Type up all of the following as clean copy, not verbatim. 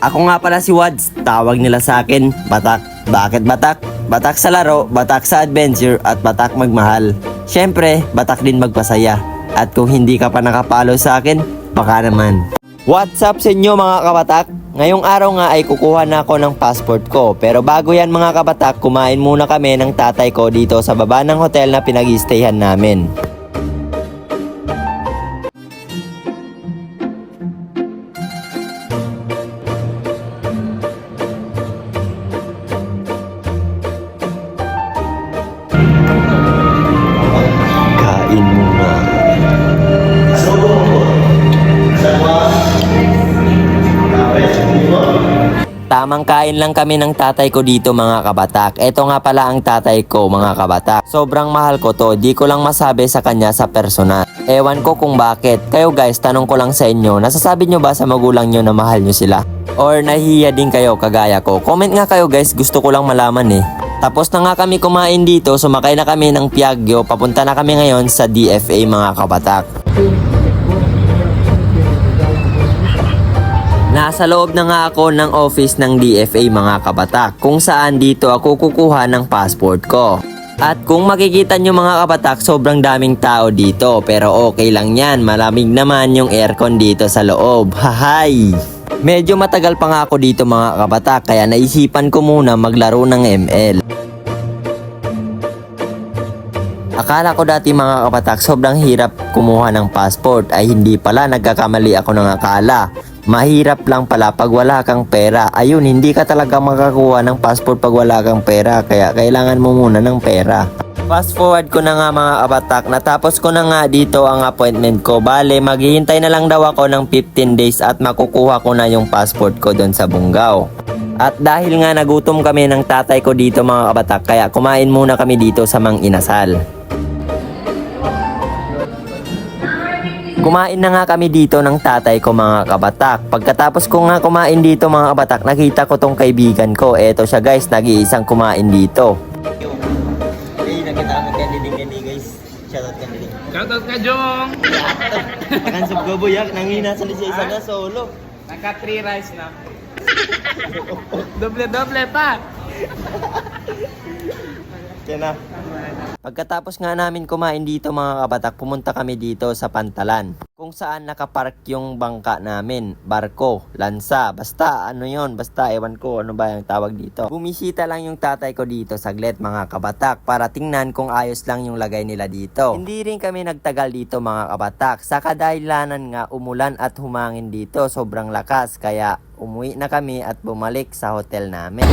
Ako nga pala si Wads, tawag nila sa akin, Batak. Bakit Batak? Batak sa laro, batak sa adventure, at batak magmahal. Syempre, batak din magpasaya. At kung hindi ka pa nakapalo sa akin, baka naman. What's up sa inyo mga kabatak? Ngayong araw nga ay kukuha na ako ng passport ko. Pero bago yan mga kabatak, kumain muna kami ng tatay ko dito sa baba ng hotel na pinag-i-stayhan namin. Kain muna. Tamang kain lang kami ng tatay ko dito mga kabatak. Ito nga pala ang tatay ko mga kabatak. Sobrang mahal ko to, di ko lang masabi sa kanya sa personal. Ewan ko kung bakit. Kayo guys, tanong ko lang sa inyo, nasasabi nyo ba sa magulang nyo na mahal nyo sila? Or nahihiya din kayo kagaya ko? Comment nga kayo guys, gusto ko lang malaman eh. Tapos na nga kami kumain dito, sumakay na kami ng Piaggio. Papunta na kami ngayon sa DFA mga kabatak. Nasa loob na nga ako ng office ng DFA mga kabatak, kung saan dito ako kukuha ng passport ko. At kung makikita nyo mga kabatak, sobrang daming tao dito, pero okay lang yan, malamig naman yung aircon dito sa loob. Hahay! Medyo matagal pa nga ako dito mga kabatak, kaya naisipan ko muna maglaro ng ML. Akala ko dati mga kabatak, sobrang hirap kumuha ng passport, ay hindi pala, nagkakamali ako ng akala. Mahirap lang pala pag wala kang pera. Ayun, hindi ka talaga makakuha ng passport pag wala kang pera. Kaya kailangan mo muna ng pera. Fast forward ko na nga mga kabatak. Natapos ko na nga dito ang appointment ko. Bale, maghihintay na lang daw ako ng 15 days at makukuha ko na yung passport ko doon sa Bungaw. At dahil nga nagutom kami ng tatay ko dito mga kabatak, kaya kumain muna kami dito sa Mang Inasal. Kumain na nga kami dito ng tatay ko mga kabatak. Pagkatapos ko nga kumain dito mga kabatak, nakita ko tong kaibigan ko. Eto siya guys, nag-iisang kumain dito. Hey, nakita kami kandiling guys. Shoutout kandiling. Shoutout ka, Jong! Kansap ko buyak, nangina sa isa na solo. Naka 3 rice na. Doble-doble pa! Yan na. Pagkatapos nga namin kumain dito mga kabatak, pumunta kami dito sa Pantalan, kung saan nakapark yung bangka namin, barko, lansa, basta ano yon, basta ewan ko ano ba yung tawag dito. Bumisita lang yung tatay ko dito saglit mga kabatak para tingnan kung ayos lang yung lagay nila dito. Hindi rin kami nagtagal dito mga kabatak, sa kadahilanan nga umulan at humangin dito, sobrang lakas, kaya umuwi na kami at bumalik sa hotel namin.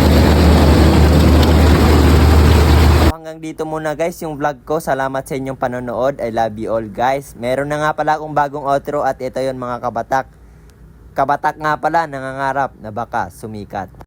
Hanggang dito muna guys yung vlog ko. Salamat sa inyong panonood. I love you all guys. Meron na nga pala akong bagong outro at ito yon mga kabatak. Kabatak nga pala nangangarap na baka sumikat.